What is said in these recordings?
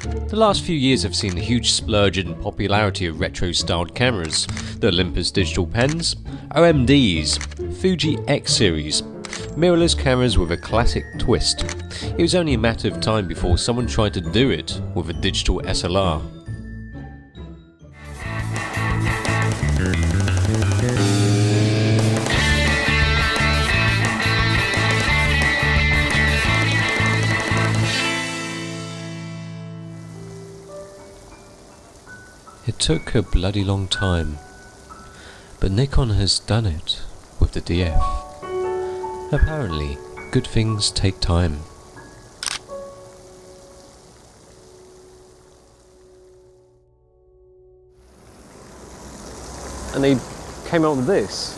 The last few years have seen a huge splurge in popularity of retro-styled cameras. The Olympus digital pens, OMDs, Fuji X series, mirrorless cameras with a classic twist. It was only a matter of time before someone tried to do it with a digital SLR. It took a bloody long time, but Nikon has done it with the DF. Apparently, good things take time. And they came out with this.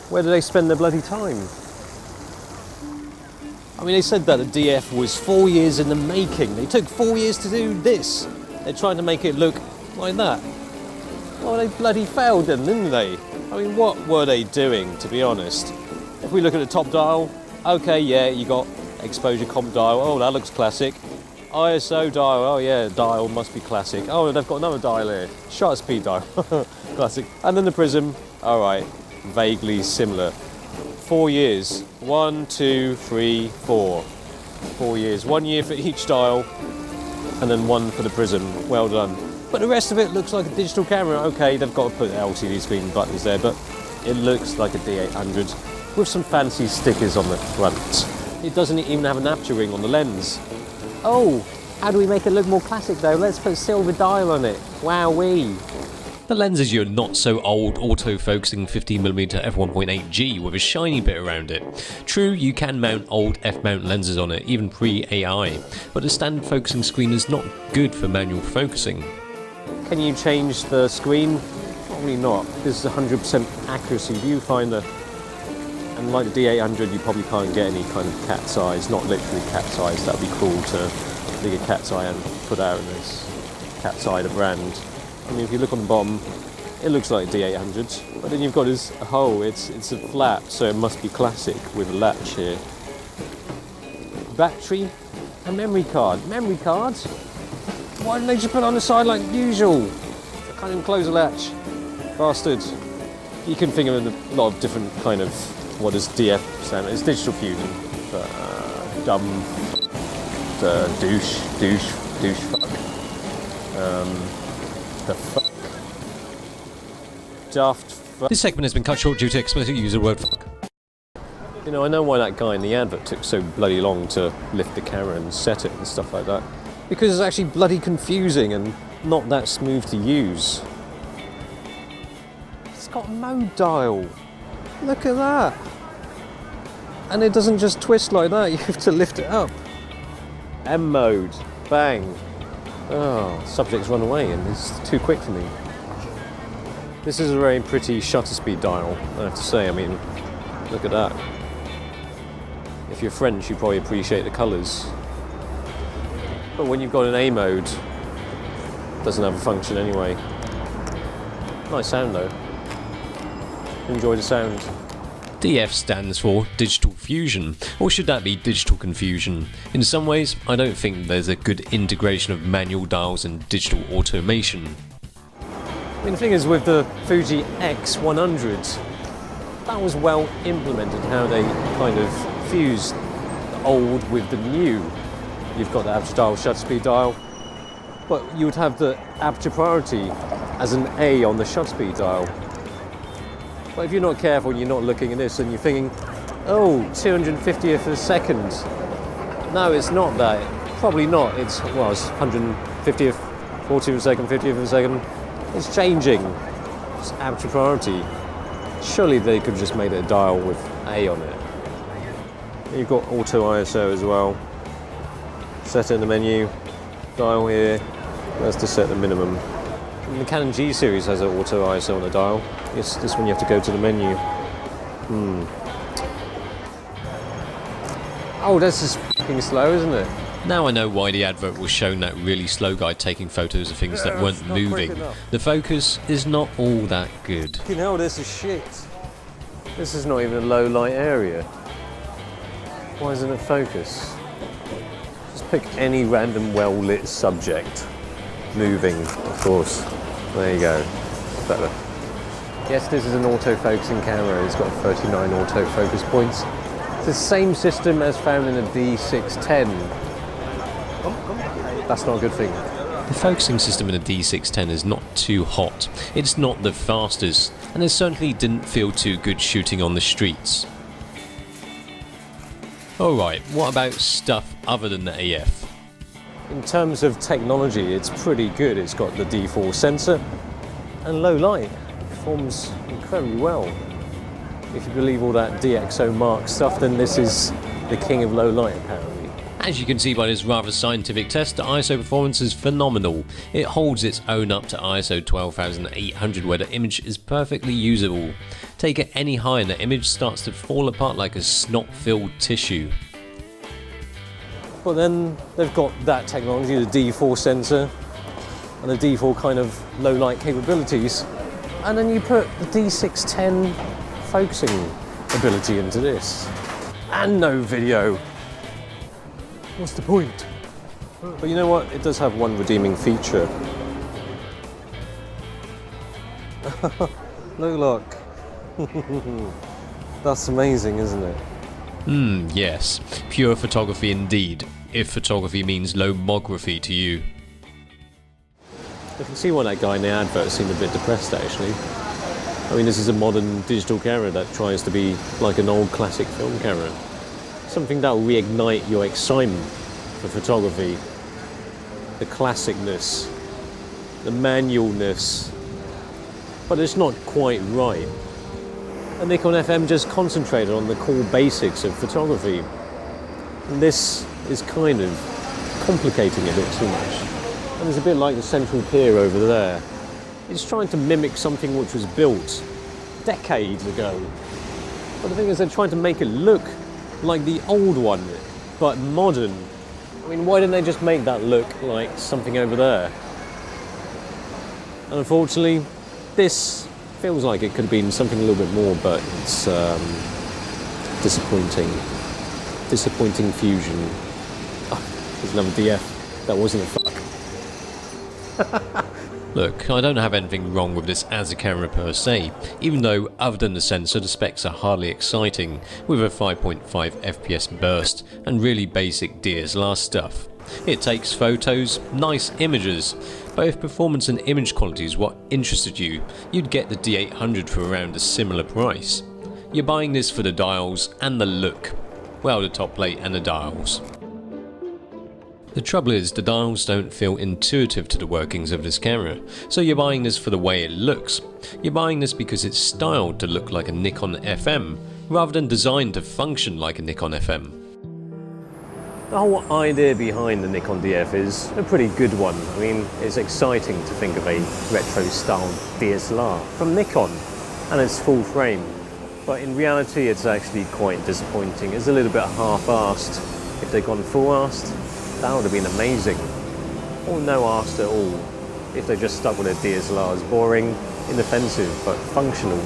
Where did they spend their bloody time? I mean, they said that the DF was 4 years in the making. They took 4 years to do this. They're trying to make it look like that. Well, they bloody failed then, didn't they? I mean, what were they doing, to be honest? If we look at the top dial, okay, yeah, you got exposure comp dial. Oh, that looks classic. ISO dial, oh yeah, dial must be classic. Oh, they've got another dial here. Shutter speed dial, classic. And then the prism, all right, vaguely similar. 4 years, 1, 2, 3, 4. 4 years, 1 year for each dial, and then 1 for the prism. Well done. But the rest of it looks like a digital camera. Okay, they've got to put LCD screen buttons there, but it looks like a D800 with some fancy stickers on the front. It doesn't even have an aperture ring on the lens. Oh, how do we make it look more classic though? Let's put a silver dial on it. Wowee. The lens is your not-so-old autofocusing 15mm f1.8G with a shiny bit around it. True, you can mount old f-mount lenses on it, even pre-AI, but the standard focusing screen is not good for manual focusing. Can you change the screen? Probably not. This is 100% accuracy viewfinder. And like the D800, you probably can't get any kind of cat's eyes, not literally cat's eyes. That would be cool to dig a cat's eye and put out in this cat's eye, the brand. I mean, if you look on the bottom, it looks like a D800, but then you've got this hole. It's a flat, so it must be classic with a latch here. Battery and memory card. Memory cards? Why didn't they just put it on the side like usual? I can't even close the latch. Bastard. You can think of a lot of different kind of, what does DF stand for? It's digital fusion. But, dumb, douche fuck. The fuck. Daft fuck. This segment has been cut short due to explicit use of the word fuck. You know, I know why that guy in the advert took so bloody long to lift the camera and set it and stuff like that. Because it's actually bloody confusing and not that smooth to use. It's got a mode dial. Look at that. And it doesn't just twist like that, you have to lift it up. M mode. Bang. Oh, subject's run away and it's too quick for me. This is a very pretty shutter speed dial, I have to say. I mean, look at that. If you're French, you probably appreciate the colours. But when you've got an A mode, it doesn't have a function anyway. Nice sound though. Enjoy the sound. DF stands for Digital Fusion, or should that be Digital Confusion? In some ways, I don't think there's a good integration of manual dials and digital automation. I mean, the thing is with the Fuji X100, that was well implemented, how they kind of fused the old with the new. You've got the aperture dial, shutter speed dial, but you would have the aperture priority as an A on the shutter speed dial. But if you're not careful and you're not looking at this and you're thinking, oh, 250th of a second. No, it's not that. Probably not. It's, well, it's 150th, 40th of a second, 50th of a second. It's changing. It's aperture priority. Surely they could have just made it a dial with A on it. You've got auto ISO as well. Set it in the menu. Dial here. That's to set the minimum. And the Canon G series has an auto ISO on the dial. It's this one you have to go to the menu. Oh, that's just fucking slow, isn't it? Now I know why the advert was showing that really slow guy taking photos of things that weren't moving. The focus is not all that good. Fucking hell, this is shit. This is not even a low light area. Why isn't it focus? Just pick any random well-lit subject. Moving, of course. There you go. Better. Yes, this is an autofocusing camera. It's got 39 autofocus points. It's the same system as found in a D610. That's not a good thing. The focusing system in a D610 is not too hot, it's not the fastest, and it certainly didn't feel too good shooting on the streets. Alright, what about stuff other than the AF? In terms of technology, it's pretty good. It's got the D4 sensor and low light. It performs incredibly well. If you believe all that DxO Mark stuff, then this is the king of low light apparently. As you can see by this rather scientific test, the ISO performance is phenomenal. It holds its own up to ISO 12800 where the image is perfectly usable. Take it any higher and the image starts to fall apart like a snot-filled tissue. But then they've got that technology, the D4 sensor, and the D4 kind of low light capabilities, and then you put the D610 focusing ability into this. And no video. What's the point? But you know what? It does have one redeeming feature. Look. That's amazing, isn't it? Yes. Pure photography indeed, if photography means lomography to you. I can see why that guy in the advert seemed a bit depressed actually. I mean, this is a modern digital camera that tries to be like an old classic film camera. Something that will reignite your excitement for photography. The classicness, the manualness, but it's not quite right. And Nikon FM just concentrated on the core basics of photography. And this is kind of complicating it a bit too much. And it's a bit like the central pier over there. It's trying to mimic something which was built decades ago. But the thing is, they're trying to make it look like the old one, but modern. I mean, why didn't they just make that look like something over there? And unfortunately, this feels like it could have been something a little bit more, but it's disappointing. Disappointing fusion. Oh, there's another DF. That wasn't a fuck. Look, I don't have anything wrong with this as a camera per se, even though other than the sensor the specs are hardly exciting, with a 5.5 FPS burst and really basic DSLR stuff. It takes photos, nice images, but if performance and image quality is what interested you, you'd get the D800 for around a similar price. You're buying this for the dials and the look. Well, the top plate and the dials. The trouble is, the dials don't feel intuitive to the workings of this camera, so you're buying this for the way it looks. You're buying this because it's styled to look like a Nikon FM, rather than designed to function like a Nikon FM. The whole idea behind the Nikon DF is a pretty good one. I mean, it's exciting to think of a retro-styled DSLR from Nikon and its full frame. But in reality, it's actually quite disappointing. It's a little bit half-arsed. If they'd gone full-arsed, that would have been amazing. Or no arsed at all. If they just stuck with their DSLRs, boring, inoffensive, but functional.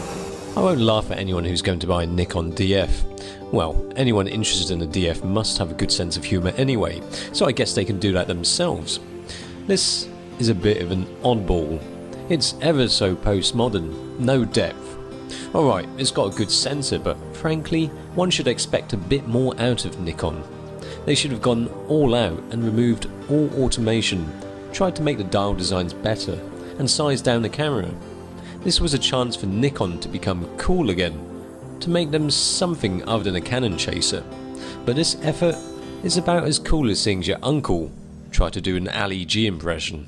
I won't laugh at anyone who's going to buy a Nikon DF. Well, anyone interested in a DF must have a good sense of humour anyway, so I guess they can do that themselves. This is a bit of an oddball. It's ever so postmodern, no depth. Alright, it's got a good sensor, but frankly, one should expect a bit more out of Nikon. They should have gone all out and removed all automation, tried to make the dial designs better, and sized down the camera. This was a chance for Nikon to become cool again, to make them something other than a Canon chaser. But this effort is about as cool as seeing your uncle try to do an Ali G impression.